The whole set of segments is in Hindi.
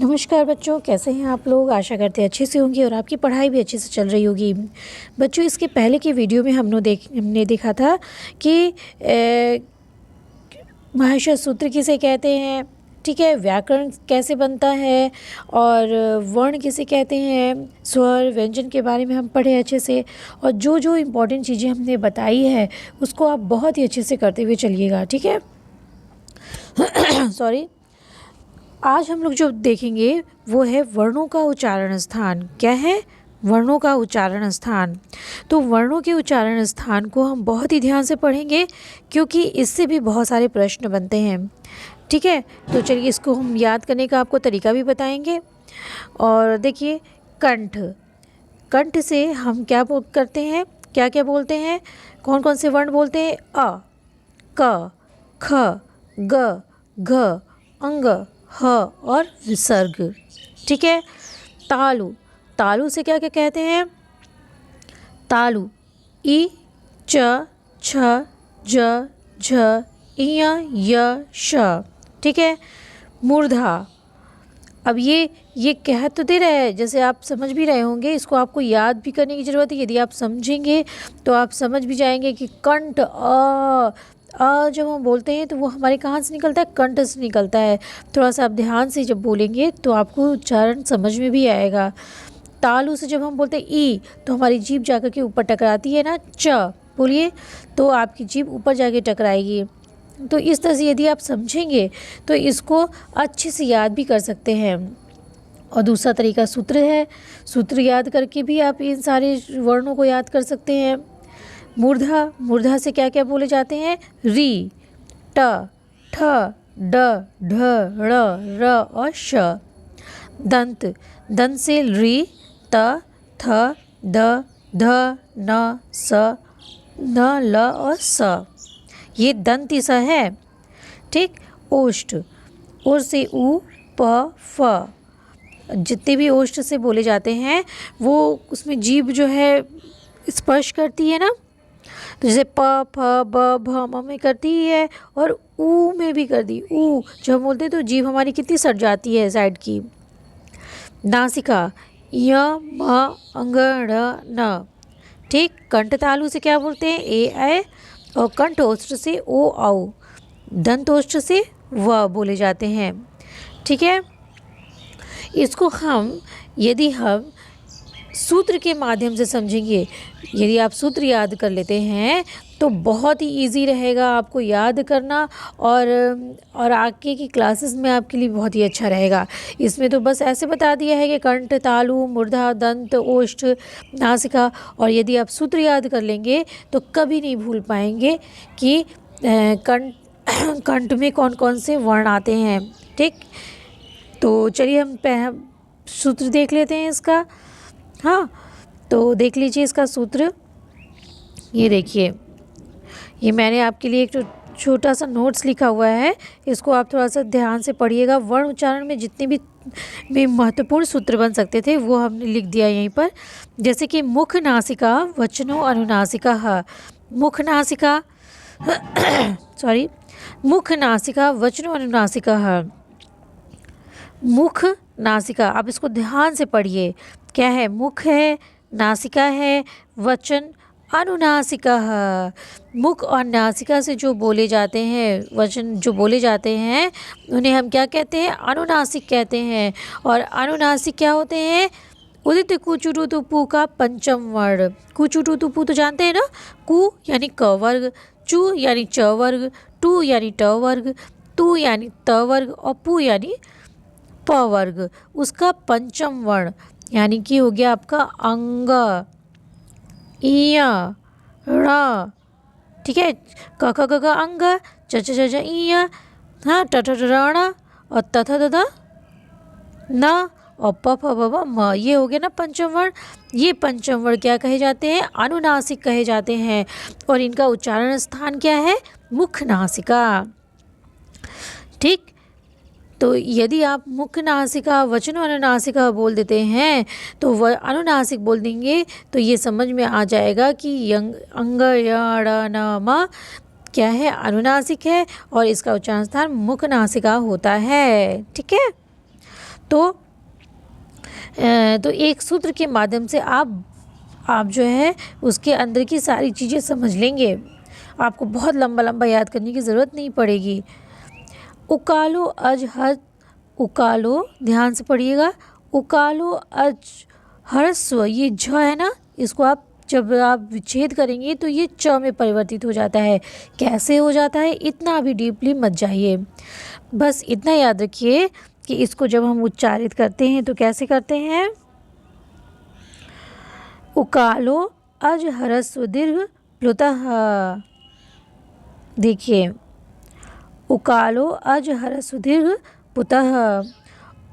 नमस्कार बच्चों, कैसे हैं आप लोग। आशा करते हैं अच्छे से होंगे और आपकी पढ़ाई भी अच्छे से चल रही होगी। बच्चों, इसके पहले की वीडियो में हमने देखा था कि भाषा सूत्र किसे कहते हैं, ठीक है, व्याकरण कैसे बनता है और वर्ण किसे कहते हैं, स्वर व्यंजन के बारे में हम पढ़े अच्छे से। और जो जो इम्पोर्टेंट चीज़ें हमने बताई है उसको आप बहुत ही अच्छे से करते हुए चलिएगा, ठीक है। सॉरी। आज हम लोग जो देखेंगे वो है वर्णों का उच्चारण स्थान। क्या है? वर्णों का उच्चारण स्थान। तो वर्णों के उच्चारण स्थान को हम बहुत ही ध्यान से पढ़ेंगे क्योंकि इससे भी बहुत सारे प्रश्न बनते हैं, ठीक है। तो चलिए इसको हम याद करने का आपको तरीका भी बताएंगे। और देखिए, कंठ। कंठ से हम क्या करते हैं, क्या क्या बोलते हैं, कौन कौन से वर्ण बोलते हैं? अ, क, ख, ग, घ, अंग, ह और विसर्ग, ठीक है। तालु। तालु से क्या क्या कहते हैं? तालु ई, च, छ, ज, झ, इय, य, श, ठीक है। मूर्धा। अब ये कह तो दे रहा है, जैसे आप समझ भी रहे होंगे, इसको आपको याद भी करने की ज़रूरत है। यदि आप समझेंगे तो आप समझ भी जाएंगे कि कंठ जब हम बोलते हैं तो वो हमारे कहाँ से निकलता है? कंठ से निकलता है। थोड़ा सा आप ध्यान से जब बोलेंगे तो आपको उच्चारण समझ में भी आएगा। तालु से जब हम बोलते हैं ई, तो हमारी जीभ जाकर के ऊपर टकराती है ना। च बोलिए तो आपकी जीभ ऊपर जाके टकराएगी। तो इस तरह से यदि आप समझेंगे तो इसको अच्छे से याद भी कर सकते हैं। और दूसरा तरीका सूत्र है। सूत्र याद करके भी आप इन सारे वर्णों को याद कर सकते हैं। मूर्धा। मूर्धा से क्या क्या बोले जाते हैं? री, ट, ठ, ड, ढ, ड़, र और श। दंत। दंत से री, त, थ, द, ध, न, स, न, ल और स। ये दंत स है, ठीक। ओष्ठ। ओष्ठ से उ, प, फ। जितने भी ओष्ठ से बोले जाते हैं वो उसमें जीभ जो है स्पर्श करती है ना। तो जैसे प, फ, ब, भ, म में करती ही है और ऊ में भी कर दी। ऊ जब हम बोलते हैं तो जीभ हमारी कितनी सट जाती है साइड की। नासिका। य, म, अंग, ण, न, ठीक। कंठ तालु से क्या बोलते हैं? ए, ऐ। और कंठ ओष्ठ से ओ, औ। दंत ओष्ठ से व बोले जाते हैं, ठीक है। इसको यदि हम सूत्र के माध्यम से समझेंगे, यदि आप सूत्र याद कर लेते हैं तो बहुत ही इजी रहेगा आपको याद करना। और आगे की क्लासेस में आपके लिए बहुत ही अच्छा रहेगा। इसमें तो बस ऐसे बता दिया है कि कंठ, तालु, मूर्धा, दंत, ओष्ठ, नासिका। और यदि आप सूत्र याद कर लेंगे तो कभी नहीं भूल पाएंगे कि कंठ कंठ में कौन कौन से वर्ण आते हैं, ठीक। तो चलिए हम सूत्र देख लेते हैं इसका। हाँ, तो देख लीजिए इसका सूत्र। ये देखिए, ये मैंने आपके लिए एक छोटा सा नोट्स लिखा हुआ है, इसको आप थोड़ा सा ध्यान से पढ़िएगा। वर्ण उच्चारण में जितने भी महत्वपूर्ण सूत्र बन सकते थे वो हमने लिख दिया यहीं पर। जैसे कि मुख नासिका वचनो अनुनासिका ह। मुख नासिका सॉरी, मुख नासिका वचनो अनुनासिका ह। मुख नासिका, आप इसको ध्यान से पढ़िए। क्या है? मुख है, नासिका है, वचन अनुनासिका है। मुख और नासिका से जो बोले जाते हैं, वचन जो बोले जाते हैं, उन्हें हम क्या कहते हैं? अनुनासिक कहते हैं। और अनुनासिक क्या होते हैं? उदित कुचुटु तुपु का पंचम वर्ण। कुचुटु तुपु तो जानते हैं ना। कु यानी क वर्ग, चु यानी च वर्ग, टू यानी ट वर्ग, तु यानी त वर्ग और पु यानी प वर्ग। उसका पंचम वर्ण यानी कि हो गया आपका अंग, इया, ण, ठीक है। क ख ग घ अंग, च च ज ज इया, हाँ, ट ठ ड ण और त थ द ध न और प फ ब भ म। ये हो गया ना पंचम वर्ण। ये पंचम वर्ण क्या कहे जाते हैं? अनुनासिक कहे जाते हैं। और इनका उच्चारण स्थान क्या है? मुख नासिका, ठीक। तो यदि आप मुख नासिका वचनो अनुनासिका बोल देते हैं तो वह अनुनासिक बोल देंगे तो ये समझ में आ जाएगा कि अंग, य, ण, न, म क्या है? अनुनासिक है और इसका उच्चारण स्थान मुख नासिका होता है, ठीक है। तो एक सूत्र के माध्यम से आप जो है उसके अंदर की सारी चीज़ें समझ लेंगे। आपको बहुत लंबा लंबा याद करने की ज़रूरत नहीं पड़ेगी। उकालो अज हर, उकालो, ध्यान से पढ़िएगा, उकालो अज ह्रस्व, ये झ है ना, इसको आप जब आप विच्छेद करेंगे तो ये च में परिवर्तित हो जाता है। कैसे हो जाता है इतना अभी डीपली मत जाइए, बस इतना याद रखिए कि इसको जब हम उच्चारित करते हैं तो कैसे करते हैं। उकालो अज ह्रस्व दीर्घ प्लुतः, देखिए उकालो अज ह्रस्व दीर्घ पुतः।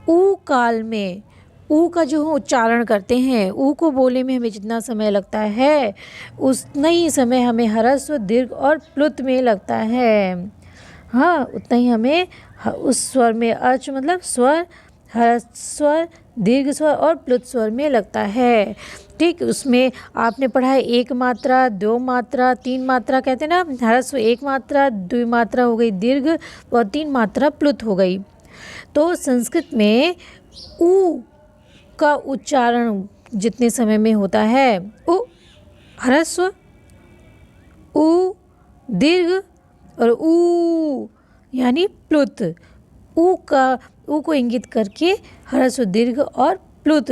ऊ काल में, ऊ का जो उच्चारण करते हैं, ऊ को बोलने में हमें जितना समय लगता है उतना ही समय हमें ह्रस्व दीर्घ और प्लुत में लगता है। हाँ, उतना ही हमें उस स्वर में, अर्च मतलब स्वर, ह्रस्व स्वर, दीर्घ स्वर और प्लुत स्वर में लगता है। ठीक, उसमें आपने पढ़ा है एक मात्रा, दो मात्रा, तीन मात्रा, कहते हैं ना, ह्रस्व एक मात्रा, दो मात्रा हो गई दीर्घ और तीन मात्रा प्लुत हो गई। तो संस्कृत में ऊ का उच्चारण जितने समय में होता है, उ ह्रस्व, उ दीर्घ और ऊ यानी प्लुत, ऊ को इंगित करके ह्रस्व दीर्घ और प्लुत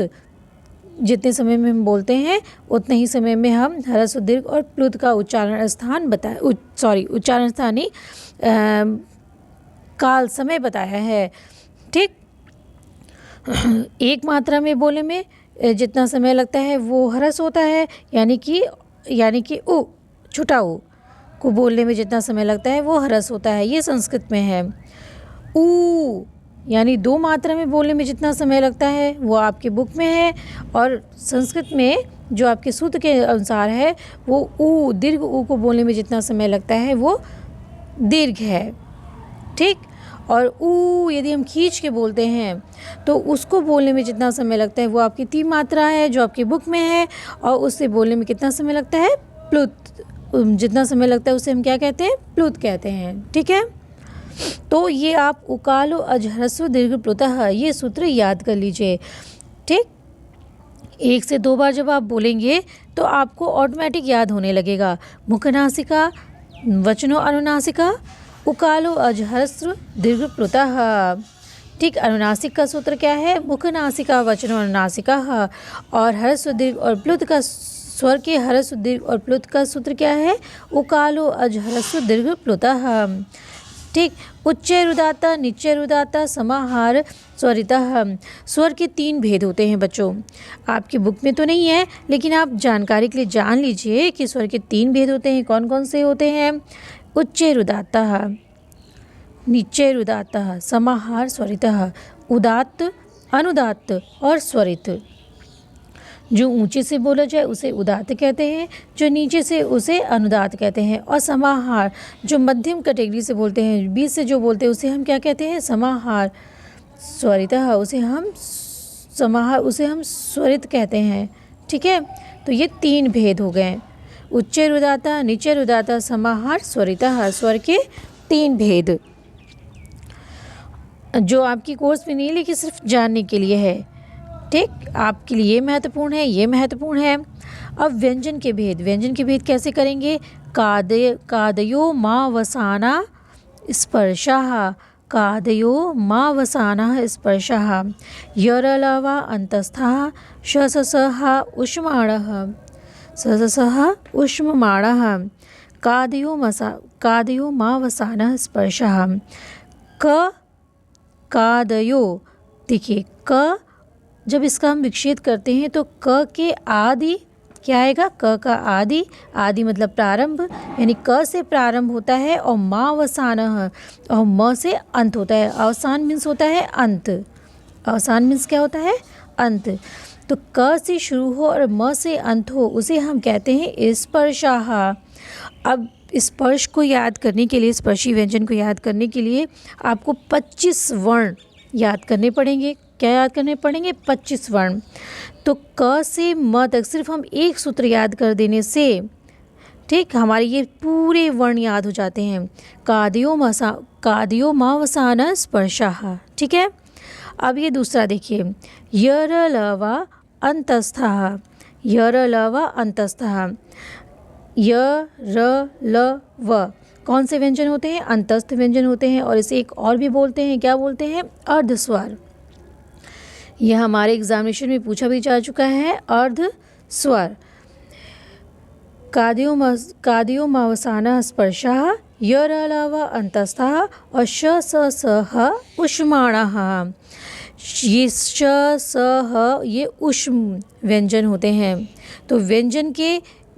जितने समय में हम बोलते हैं उतने ही समय में हम ह्रस्व दीर्घ और प्लुत का उच्चारण स्थान उच्चारण स्थानी काल समय बताया है। ठीक, एक मात्रा में बोलने में जितना समय लगता है वो ह्रस्व होता है, यानी कि उ, छोटा ऊ को बोलने में जितना समय लगता है वो ह्रस्व होता है, ये संस्कृत में है। ऊ यानी दो मात्रा में बोलने में जितना समय लगता है वो आपके बुक में है, और संस्कृत में जो आपके सूत्र के अनुसार है वो ऊ, दीर्घ ऊ को बोलने में जितना समय लगता है वो दीर्घ है। ठीक, और ऊ यदि हम खींच के बोलते हैं तो उसको बोलने में जितना समय लगता है वो आपकी तीन मात्रा है जो आपकी बुक में है, और उससे बोलने में कितना समय लगता है, प्लुत, जितना समय लगता है उसे हम क्या कहते हैं, प्लुत कहते हैं। ठीक है, तो ये आप उकालो अज ह्रस्व दीर्घ प्लुतः ये सूत्र याद कर लीजिए। ठीक, एक से दो बार जब आप बोलेंगे तो आपको ऑटोमेटिक याद होने लगेगा। मुखनासिका वचनो अनुनासिका उकालो अज ह्रस्व दीर्घ प्लुतः। ठीक, अनुनासिक का सूत्र क्या है, मुखनासिका वचनो अनुनासिका, और ह्रस्व दीर्घ और प्लुत का स्वर के ह्रस्व दीर्घ और प्लुत का सूत्र क्या है, उकालो अज ह्रस्व दीर्घ प्लुतः। ठीक, उच्चैरुदात्ता, निच्चैरुदात्ता, समाहार, स्वरितः। स्वर के तीन भेद होते हैं बच्चों, आपकी बुक में तो नहीं है लेकिन आप जानकारी के लिए जान लीजिए कि स्वर के तीन भेद होते हैं। कौन कौन से होते हैं, उच्चैरुदात्तः, निच्चैरुदात्तः, समाहार, स्वरितः। उदात्त, अनुदात्त और स्वरित। जो ऊंचे से बोला जाए उसे उदात्त कहते हैं, जो नीचे से उसे अनुदात्त कहते हैं, और समाहार जो मध्यम कैटेगरी से बोलते हैं, बीच से जो बोलते हैं उसे हम क्या कहते हैं, समाहार। स्वरितः उसे हम स्वरित कहते हैं। ठीक है, तो ये तीन भेद हो गए, उच्चैरुदात्ता, निच्चैरुदात्ता, समाहार, स्वरितः, स्वर के तीन भेद, जो आपकी कोर्स में नहीं लेकिन सिर्फ जानने के लिए है। ठीक, आपके लिए ये महत्वपूर्ण है, ये महत्वपूर्ण है। अब व्यंजन के भेद कैसे करेंगे, कादयो मावसाना स्पर्शः, कादयो मावसानः स्पर्शः, यरलवा अंतस्थः शससः उष्माणः, सससः उष्ममाणः, कादयो मावसानः स्पर्शः। कादयो, देखिए क जब इसका हम विच्छेद करते हैं तो क के आदि क्या आएगा, क का आदि मतलब प्रारंभ, यानी क से प्रारंभ होता है, और मावसानः और म से अंत होता है। अवसान मीन्स होता है अंत, अवसान मीन्स क्या होता है, अंत। तो क से शुरू हो और म से अंत हो उसे हम कहते हैं स्पर्शः। अब स्पर्श को याद करने के लिए, स्पर्शी व्यंजन को याद करने के लिए आपको 25 वर्ण याद करने पड़ेंगे। क्या याद करने पड़ेंगे, 25 वर्ण। तो क से म तक सिर्फ हम एक सूत्र याद कर देने से, ठीक, हमारे ये पूरे वर्ण याद हो जाते हैं। कादयो मावसानः स्पर्शः। ठीक है, अब ये दूसरा देखिए, यर लवा अंतस्थः, यर लवा अंतस्थः, य र ल व कौन से व्यंजन होते हैं? अंतस्थ व्यंजन होते हैं। और इसे एक और भी बोलते हैं, क्या बोलते हैं? अर्धस्वर। यह हमारे एग्जामिनेशन में पूछा भी जा चुका है, अर्धस्वर। काद्योमावसानः स्पर्शः, य र ल व अंतस्थः और श स स ह ऊष्माणः। ये श स ह ये ऊष्म व्यंजन होते हैं। तो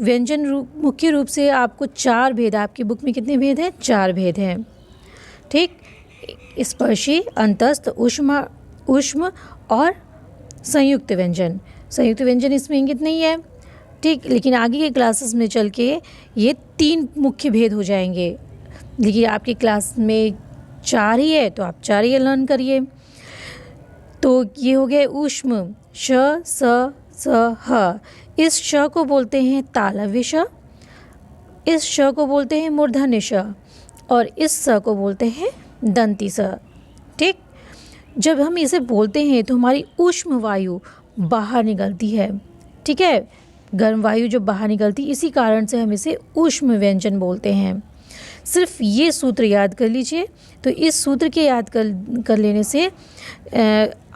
व्यंजन रूप मुख्य रूप से आपको 4 भेद, आपकी बुक में कितने भेद हैं? 4 भेद हैं। ठीक, स्पर्शी, अंतस्थ, ऊष्म और संयुक्त व्यंजन। संयुक्त व्यंजन इसमें इंगित नहीं है। ठीक, लेकिन आगे के क्लासेस में चल के ये 3 मुख्य भेद हो जाएंगे। देखिए आपकी क्लास में 4 ही है तो आप 4 ही लर्न करिए। तो ये हो गए ऊष्म, श स स ह। इस श को बोलते हैं तालव्य श, इस श को बोलते हैं मूर्धन्य श और इस स को बोलते हैं दंती स। ठीक, जब हम इसे बोलते हैं तो हमारी ऊष्म वायु बाहर निकलती है। ठीक है, गर्म वायु जो बाहर निकलती, इसी कारण से हम इसे ऊष्म व्यंजन बोलते हैं। सिर्फ ये सूत्र याद कर लीजिए। तो इस सूत्र के याद कर लेने से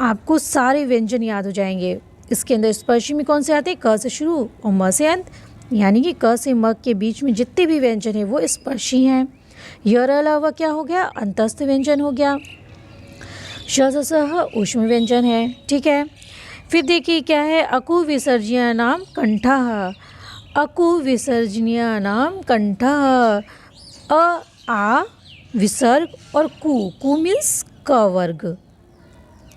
आपको सारे व्यंजन याद हो जाएंगे। इसके अंदर स्पर्शी में कौन से आते हैं? क से शुरू और म से अंत, यानी कि क से म के बीच में जितने भी व्यंजन हैं वो स्पर्शी हैं। य र ल व क्या हो गया? अंतस्थ व्यंजन हो गया। श स स ह ऊष्म व्यंजन है। ठीक है, फिर देखिए क्या है? अकु विसर्जनीय नाम कंठः, अकु विसर्जनीय नाम कंठः। अ आ विसर्ग और कु मीन्स क वर्ग,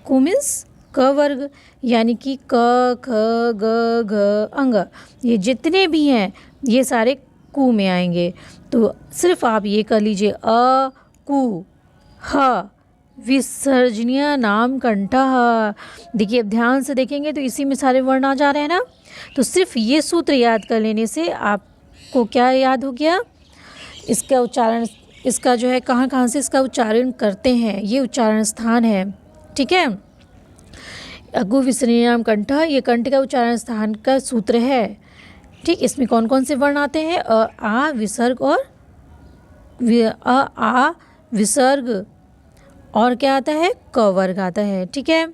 कु मीन्स क वर्ग, यानी कि क ख ग घ अंग, ये जितने भी हैं ये सारे कु में आएंगे। तो सिर्फ आप ये कर लीजिए, अ कु ह विसर्जनीय नाम कंठः। देखिए अब ध्यान से देखेंगे तो इसी में सारे वर्ण आ जा रहे हैं ना। तो सिर्फ ये सूत्र याद कर लेने से आपको क्या याद हो गया? इसका उच्चारण, इसका जो है कहाँ कहाँ से इसका उच्चारण करते हैं, ये उच्चारण स्थान है। ठीक है, अगु विसर्जनीय कंठः, ये कंठ का उच्चारण स्थान का सूत्र है। ठीक, इसमें कौन कौन से वर्ण आते हैं? अ आ विसर्ग और अ आ विसर्ग और क्या आता है? क वर्ग आता है। ठीक है,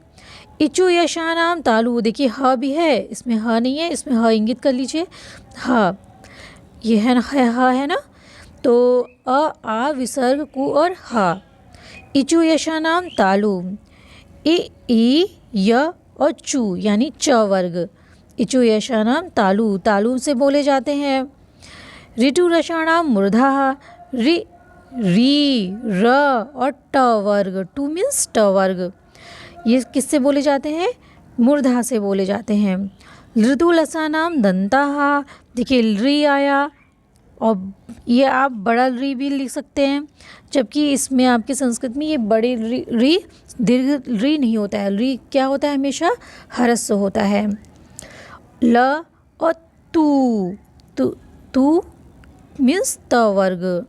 इचु यशानाम तालु, देखिए ह भी है, इसमें ह नहीं है, इसमें ह इंगित कर लीजिए। ह ये है ना, ह है ना। तो अ आ विसर्ग कु और ह। इचु यशानाम तालु, ई य और चू यानी च वर्ग। इचु यशानाम तालु, तालु से बोले जाते हैं। ऋतु रसाणाम मूर्धा, री र और ट वर्ग, टू मीन्स ट वर्ग, ये किससे बोले जाते हैं? मूर्धा से बोले जाते हैं। ऋतु लसानाम दंता, देखिए री आया और ये आप बड़ा री भी लिख सकते हैं, जबकि इसमें आपके संस्कृत में ये बड़े री दीर्घ री नहीं होता है। री क्या होता है? हमेशा ह्रस्व होता है। ल और तू मीन्स त वर्ग,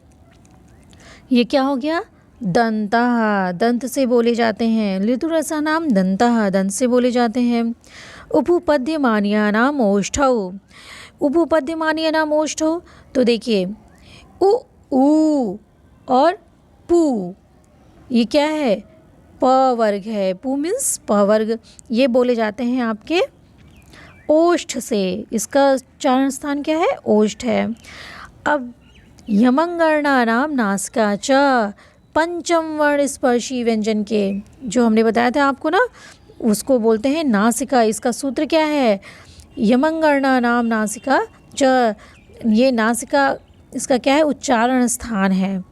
ये क्या हो गया? दंतः, दंत से बोले जाते हैं। ऋतुरसा नाम दंतः, दंत से बोले जाते हैं। उपपद्यमानीय नाम ओष्ठौ, उपपद्यमानीय नाम ओष्ठौ, तो देखिए उ और पू, ये क्या है? प वर्ग है। पू मीन्स प वर्ग, ये बोले जाते हैं आपके ओष्ठ से। इसका उच्चारण स्थान क्या है? ओष्ठ है। अब यमंगर्णा नाम नासिका च, पंचम वर्ण स्पर्शी व्यंजन के जो हमने बताया था आपको ना, उसको बोलते हैं नासिका। इसका सूत्र क्या है? यमंगर्णा नाम नासिका च, ये नासिका इसका क्या है? उच्चारण स्थान है।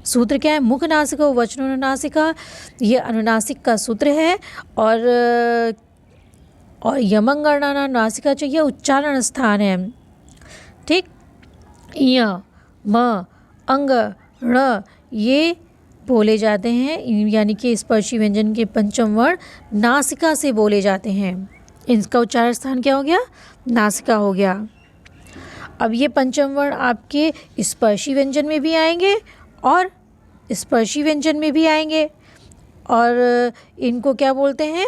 सूत्र क्या है? मुख नासिका वचनानुनासिका, ये अनुनासिक का सूत्र है। और यमंगर्णा नाम नासिका च, ये उच्चारण स्थान है। ठीक, य म अंग ण ये बोले जाते हैं, यानी कि स्पर्शी व्यंजन के पंचम वर्ण नासिका से बोले जाते हैं। इनका उच्चारण स्थान क्या हो गया? नासिका हो गया। अब ये पंचम वर्ण आपके स्पर्शी व्यंजन में भी आएंगे और स्पर्शी व्यंजन में भी आएंगे। और इनको क्या बोलते हैं,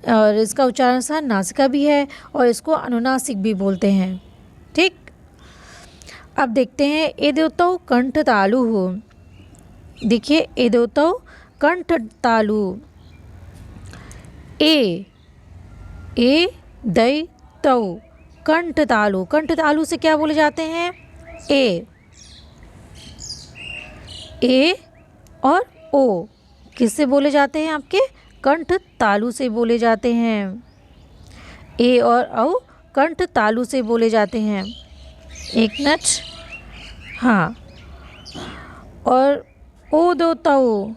और इसका उच्चारण स्थान नासिका भी है और इसको अनुनासिक भी बोलते हैं। ठीक, अब देखते हैं ए देवताओ कंठ तालु हो। देखिए ए देवताओ कंठ तालु, ए दै तौ कंठ तालु। कंठ तालु से क्या बोले जाते हैं, ए और ओ किससे बोले जाते हैं, आपके कंठ तालु से बोले जाते हैं। ए और औ कंठ तालु से बोले जाते हैं। एक मिनट, हाँ, और ओ दो तौ,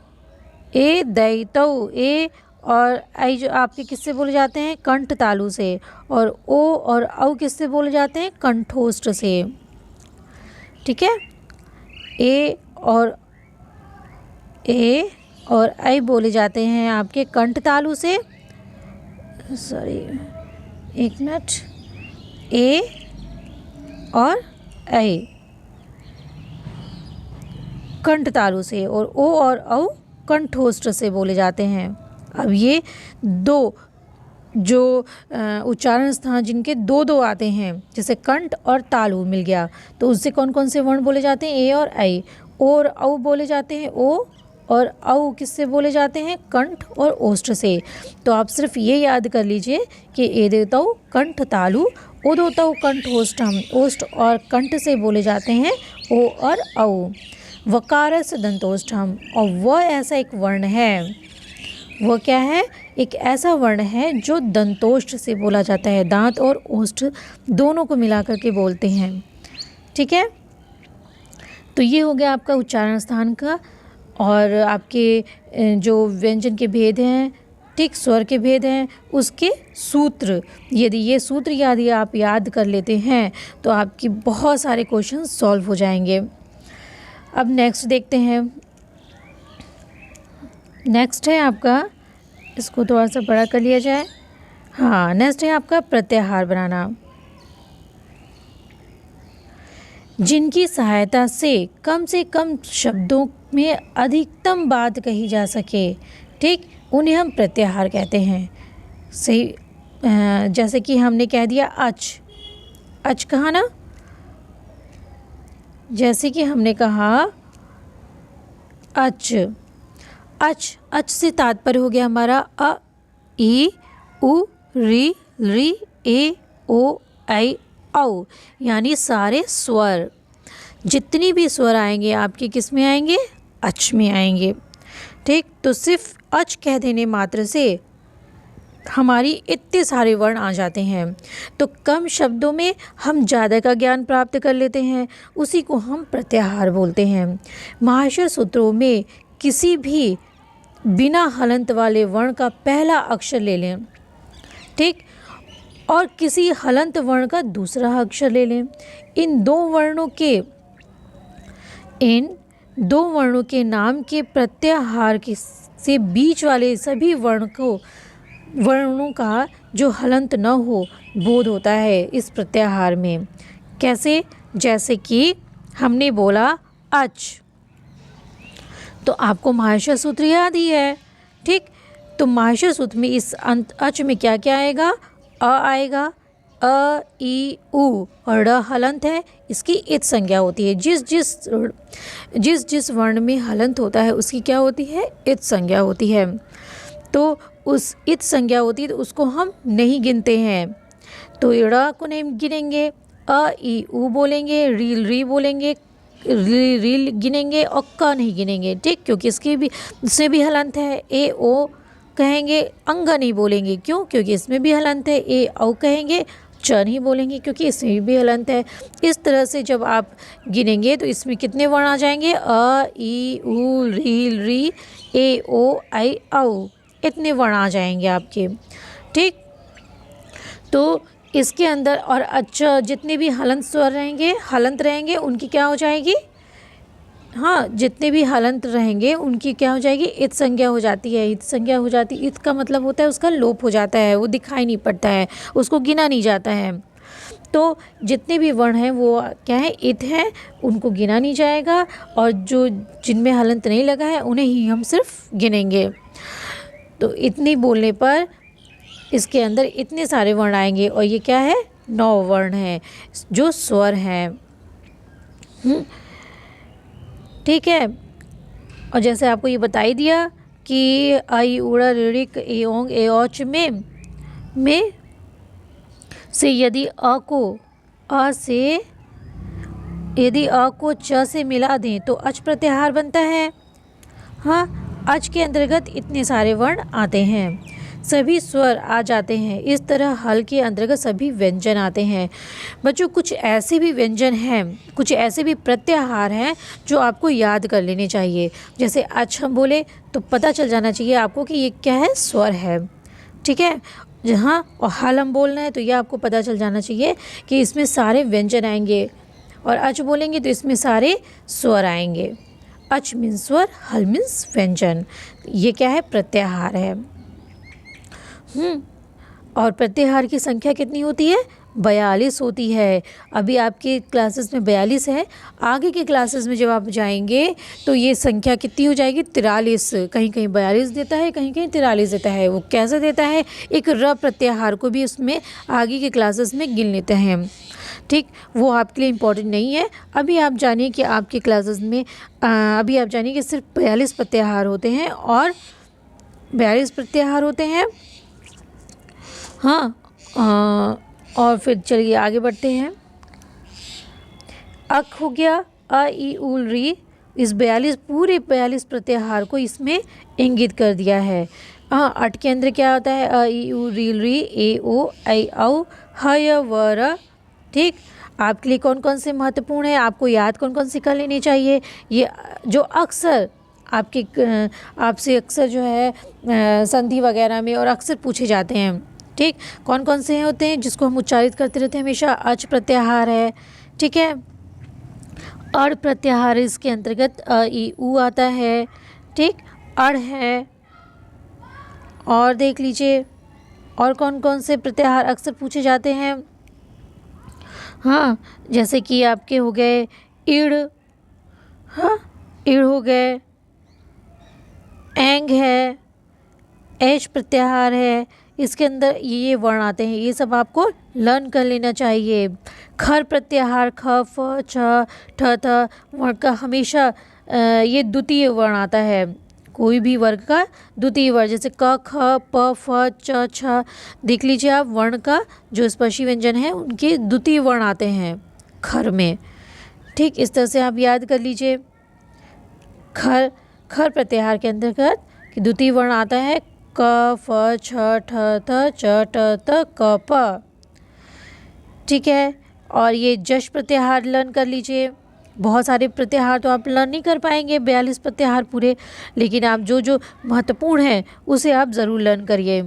ए दै तौ, ए और आई जो आपके किससे बोले जाते हैं, कंठ तालु से, और ओ और औ किससे बोले जाते हैं, कंठोष्ठ से। ठीक है, ए और आई बोले जाते हैं आपके कंठ तालु से, सॉरी एक मिनट, ए और आई कंठ तालु से, और ओ और औ कंठोष्ठ से बोले जाते हैं। अब ये दो जो उच्चारण स्थान जिनके दो दो आते हैं, जैसे कंठ और तालु मिल गया, तो उससे कौन कौन से वर्ण बोले जाते हैं, ए और आई। ओ और औ बोले जाते हैं ओ, और औ किससे बोले जाते हैं, कंठ और ओष्ठ से। तो आप सिर्फ ये याद कर लीजिए कि ए देवताओं कंठ तालु, ओ देवताओं कंठ ओष्ठम, ओष्ठ और कंठ से बोले जाते हैं ओ और औ। वकारस दंतोष्ठम, और वह ऐसा एक वर्ण है, वह क्या है, एक ऐसा वर्ण है जो दंतोष्ठ से बोला जाता है, दांत और ओष्ठ दोनों को मिला करके बोलते हैं। ठीक है, तो ये हो गया आपका उच्चारण स्थान का, और आपके जो व्यंजन के भेद हैं, ठीक, स्वर के भेद हैं, उसके सूत्र, यदि ये सूत्र यदि आप याद कर लेते हैं तो आपकी बहुत सारे क्वेश्चन सॉल्व हो जाएंगे। अब नेक्स्ट देखते हैं, नेक्स्ट है आपका, इसको थोड़ा सा बड़ा कर लिया जाए, हाँ, नेक्स्ट है आपका प्रत्याहार बनाना, जिनकी सहायता से कम शब्दों में अधिकतम बात कही जा सके। ठीक, उन्हें हम प्रत्याहार कहते हैं। सही, जैसे कि हमने कह दिया अच कहा ना, जैसे कि हमने कहा अच से तात्पर्य हो गया हमारा अ, ई, उ, री, री, ए, ओ, आई, औ, यानी सारे स्वर, जितनी भी स्वर आएंगे आपके किस में आएंगे, अच में आएंगे। ठीक, तो सिर्फ अच कह देने मात्र से हमारी इतने सारे वर्ण आ जाते हैं, तो कम शब्दों में हम ज़्यादा का ज्ञान प्राप्त कर लेते हैं, उसी को हम प्रत्याहार बोलते हैं। महाशय सूत्रों में किसी भी बिना हलंत वाले वर्ण का पहला अक्षर ले लें, ठीक, और किसी हलंत वर्ण का दूसरा अक्षर ले लें, इन दो वर्णों के नाम के प्रत्याहार के से बीच वाले सभी वर्णों का जो हलंत न हो बोध होता है इस प्रत्याहार में। कैसे, जैसे कि हमने बोला अच, तो आपको महाशय सूत्र याद ही है। ठीक, तो महाशय सूत्र में इस अंत अच में क्या क्या आएगा, अ आएगा, अ, ई, उ, और ड हलंत है, इसकी इत संज्ञा होती है। जिस वर्ण में हलंत होता है उसकी क्या होती है, इत संज्ञा होती है। तो उस इत संज्ञा होती है तो उसको हम नहीं गिनते हैं, तो ड़ को नहीं गिनेंगे, अ, ई, उ बोलेंगे, रील, री बोलेंगे, रील गिनेंगे, और क नहीं गिनेंगे। ठीक, क्योंकि इसमें भी हलंत है। ए, ओ कहेंगे, अंग नहीं बोलेंगे, क्यों, क्योंकि इसमें भी हलंत है। ए, औ कहेंगे, च नहीं बोलेंगे, क्योंकि इसमें भी हलंत है। इस तरह से जब आप गिनेंगे तो इसमें कितने वर्ण आ जाएंगे, अ, ई, उ, रील, री, ए, ओ, आई, औ, इतने वर्ण आ जाएंगे आपके। ठीक, तो इसके अंदर और अच्छा जितने भी हलंत स्वर रहेंगे, हलंत रहेंगे, उनकी क्या हो जाएगी, हाँ, जितने भी हलंत रहेंगे उनकी क्या हो जाएगी, इत संज्ञा हो जाती है। इत संज्ञा हो जाती, इत का मतलब होता है उसका लोप हो जाता है, वो दिखाई नहीं पड़ता है, उसको गिना नहीं जाता है। तो जितने भी वर्ण हैं वो क्या है, इत हैं, उनको गिना नहीं जाएगा, और जो जिनमें हलंत नहीं लगा है उन्हें ही हम सिर्फ गिनेंगे। तो इतनी बोलने पर इसके अंदर इतने सारे वर्ण आएंगे और ये क्या है, 9 वर्ण हैं जो स्वर हैं। ठीक है। और जैसे आपको ये बता ही दिया कि आई उड़ा ऋणिक ए ओंग ए औच में से यदि अ को च से मिला दें तो अच प्रत्याहार बनता है। हाँ, अच के अंतर्गत इतने सारे वर्ण आते हैं, सभी स्वर आ जाते हैं। इस तरह हल के अंतर्गत सभी व्यंजन आते हैं। बच्चों, कुछ ऐसे भी व्यंजन हैं, कुछ ऐसे भी प्रत्याहार हैं जो आपको याद कर लेने चाहिए। जैसे अच हम बोले तो पता चल जाना चाहिए आपको कि ये क्या है, स्वर है। ठीक है। जहाँ और हल हम बोलना है तो ये आपको पता चल जाना चाहिए कि इसमें सारे व्यंजन आएंगे, और अच बोलेंगे तो इसमें सारे स्वर आएंगे। अच मीन्स स्वर, हल मीन्स व्यंजन। ये क्या है, प्रत्याहार है। और प्रत्याहार की संख्या कितनी होती है, 42 होती है। अभी आपके क्लासेस में 42 है, आगे के क्लासेस में जब आप जाएंगे तो ये संख्या कितनी हो जाएगी, 43। कहीं कहीं 42 देता है, कहीं कहीं 43 देता है। वो कैसे देता है, एक र प्रत्याहार को भी उसमें आगे के क्लासेस में गिन लेते हैं। ठीक, वो आपके लिए इम्पोर्टेंट नहीं है। अभी आप जानिए कि आपके क्लासेस में अभी आप जानिए कि सिर्फ 42 प्रत्याहार होते हैं, और 42 प्रत्याहार होते हैं। हाँ, और फिर चलिए आगे बढ़ते हैं। अक हो गया, अ ई उल री, इस 42 पूरे 42 प्रत्याहार को इसमें इंगित कर दिया है। हाँ, अट के अंदर क्या होता है, अ ई उ री री ए ओ ऐ औ ह य व र। ठीक, आपके लिए कौन कौन से महत्वपूर्ण है, आपको याद कौन कौन से कर लेने चाहिए, ये जो अक्सर आपसे अक्सर जो है संधि वगैरह में और अक्सर पूछे जाते हैं। ठीक, कौन कौन से होते हैं जिसको हम उच्चारित करते रहते हैं हमेशा, अच प्रत्याहार है। ठीक है। अड़ प्रत्याहार, इसके अंतर्गत अ ई उ आता है। ठीक, अड़ है। और देख लीजिए और कौन कौन से प्रत्याहार अक्सर पूछे जाते हैं। हाँ, जैसे कि आपके हो गए इड़, हाँ, इड़ हो गए, एंग है, एच प्रत्याहार है, इसके अंदर ये वर्ण आते हैं। ये सब आपको लर्न कर लेना चाहिए। खर प्रत्याहार, ख फ छ ठ थ वर्ण का हमेशा ये द्वितीय वर्ण आता है। कोई भी वर्ग का द्वितीय वर्ण, जैसे क ख प फ च छ, देख लीजिए आप, वर्ण का जो स्पर्शी व्यंजन है उनके द्वितीय वर्ण आते हैं खर में। ठीक, इस तरह से आप याद कर लीजिए। खर प्रत्याहार के अंतर्गत द्वितीय वर्ण आता है क फ छ ठ थ च ट त क प। ठीक है। और ये जश प्रत्याहार लर्न कर लीजिए। बहुत सारे प्रत्याहार तो आप लर्न नहीं कर पाएंगे, 42 प्रत्याहार पूरे, लेकिन आप जो जो महत्वपूर्ण हैं उसे आप ज़रूर लर्न करिए।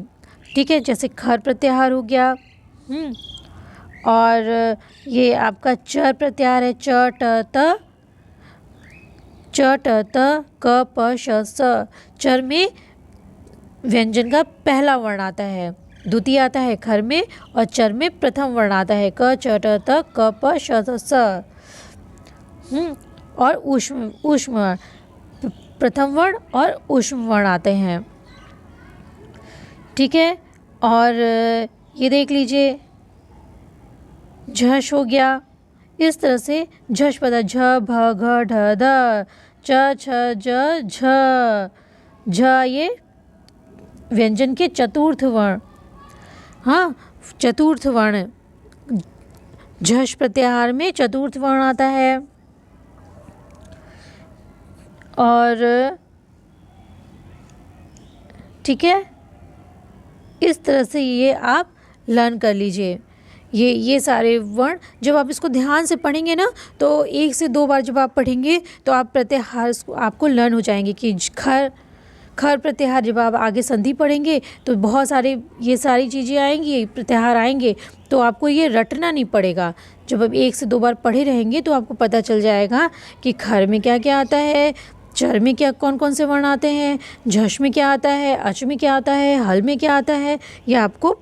ठीक है, जैसे खर प्रत्याहार हो गया। और ये आपका चर प्रत्याहार है, च ट त क प श स। चर में व्यंजन का पहला वर्ण आता है, द्वितीय आता है खर में, और चर में प्रथम वर्ण आता है क च ट त क प श स। और ऊष्म प्रथम वर्ण और ऊष्म वर्ण आते हैं। ठीक है। और ये देख लीजिए झश हो गया। इस तरह से झश पदा, झ भ घ ढ ध च छ ज झ। झ ये व्यंजन के चतुर्थ वर्ण, हाँ, चतुर्थ वर्ण, झश प्रत्याहार में चतुर्थ वर्ण आता है। और ठीक है, इस तरह से ये आप लर्न कर लीजिए। ये सारे वर्ण जब आप इसको ध्यान से पढ़ेंगे ना, तो 1 से 2 बार जब आप पढ़ेंगे तो आप प्रत्याहार आपको लर्न हो जाएंगे कि खर प्रत्याहार। जब आप आगे संधि पढ़ेंगे तो बहुत सारे ये सारी चीज़ें आएंगी, प्रत्याहार आएंगे, तो आपको ये रटना नहीं पड़ेगा। जब आप 1 से 2 बार पढ़े रहेंगे तो आपको पता चल जाएगा कि खर में क्या क्या आता है, चर में क्या कौन कौन से वर्ण आते हैं, झश में क्या आता है, अच में क्या आता है, हल में क्या आता है। ये आपको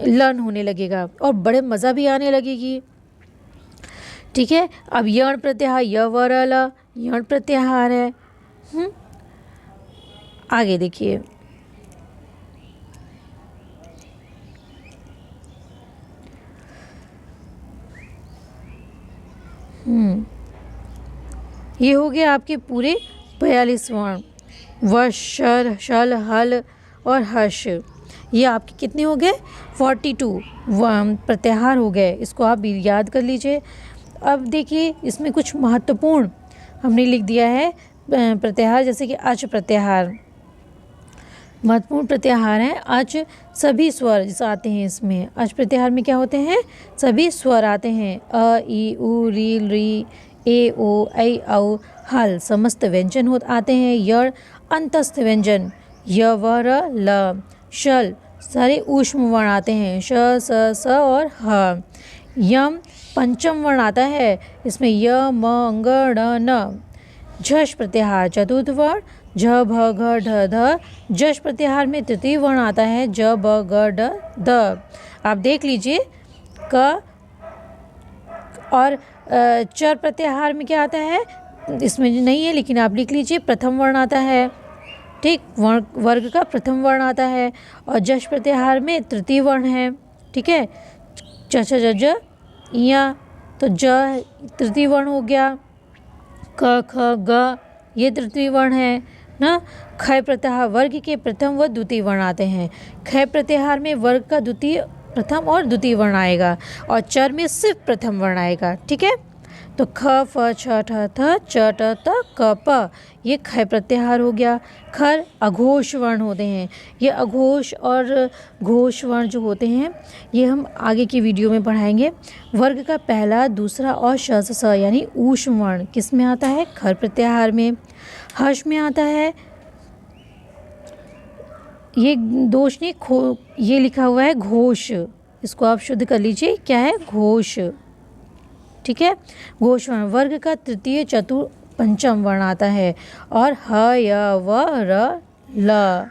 लर्न होने लगेगा और बड़े मज़ा भी आने लगेगी। ठीक है। अब यण प्रत्याहार, य व र ल, यण प्रत्याहार है। आगे देखिए, ये हो गया आपके पूरे 42 वर्ण। व, शर, शल, हल और हर्ष, ये आपके कितने हो गए? 42 प्रत्याहार हो गए। इसको आप याद कर लीजिए। अब देखिए इसमें कुछ महत्वपूर्ण हमने लिख दिया है प्रत्याहार, जैसे कि अच प्रत्याहार। महत्वपूर्ण प्रत्याहार हैं अच, सभी स्वर जैसे आते हैं इसमें। अच प्रत्याहार में क्या होते हैं? सभी स्वर आते हैं। अ, ई, उ, री, री, ए, ओ, ऐ, औ, हल समस्त व्यंजन आते हैं। यड़ अंतस्थ व्यंजन, य, व, र, ल। शल सारे ऊष्म वर्ण आते हैं, श, स, और ह। यम पंचम वर्ण आता है, इसमें य, म, अंग, ण, न। झष प्रत्याहार चतुर्थ वर्ण, झ, भ, घ, ढ, ध। जश प्रत्याहार में तृतीय वर्ण आता है, ज, ब, ग, ड, द। आप देख लीजिए। क और चर प्रत्याहार में क्या आता है? इसमें नहीं है लेकिन आप लिख लीजिए, प्रथम वर्ण आता है। ठीक, वर्ग का प्रथम वर्ण आता है। और जश प्रत्याहार में तृतीय वर्ण है। ठीक है, च, छ, ज, ज, इया, तो ज तृतीय वर्ण हो गया। क, ख, ग ये तृतीय वर्ण है ना। ख प्रत्याहार वर्ग के प्रथम व द्वितीय वर्ण आते हैं। ख प्रत्याहार में वर्ग का द्वितीय, प्रथम और द्वितीय वर्ण आएगा, और चर में सिर्फ प्रथम वर्ण आएगा। ठीक है, तो ख, फ, छ, ठ, थ, च, ट, त, क, प ये ख प्रत्याहार हो गया। खर अघोष वर्ण होते हैं। ये अघोष और घोष वर्ण जो होते हैं ये हम आगे की वीडियो में पढ़ाएंगे। वर्ग का पहला, दूसरा और श, स यानी ऊष्म वर्ण किस में आता है? खर प्रत्याहार में। हर्ष में आता है, ये दोष नहीं, ये लिखा हुआ है घोष, इसको आप शुद्ध कर लीजिए, क्या है? घोष। ठीक है, घोष वर्ण वर्ग का तृतीय, चतुर्थ, पंचम वर्ण आता है, और ह, य, व, र, ल।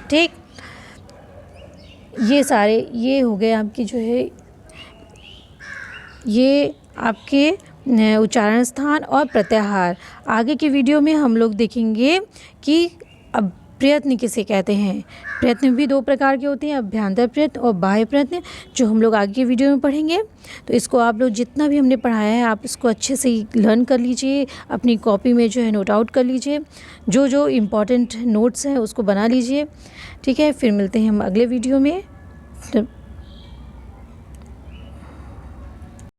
ठीक, ये सारे ये हो गए आपके जो है ये आपके उच्चारण स्थान और प्रत्याहार। आगे के वीडियो में हम लोग देखेंगे कि अब प्रयत्न किसे कहते हैं। प्रयत्न भी दो प्रकार के होते हैं, अभ्यंतर प्रयत्न और बाह्य प्रयत्न, जो हम लोग आगे के वीडियो में पढ़ेंगे। तो इसको आप लोग जितना भी हमने पढ़ाया है आप इसको अच्छे से लर्न कर लीजिए, अपनी कॉपी में जो है नोट आउट कर लीजिए, जो जो इम्पोर्टेंट नोट्स हैं उसको बना लीजिए। ठीक है, फिर मिलते हैं हम अगले वीडियो में।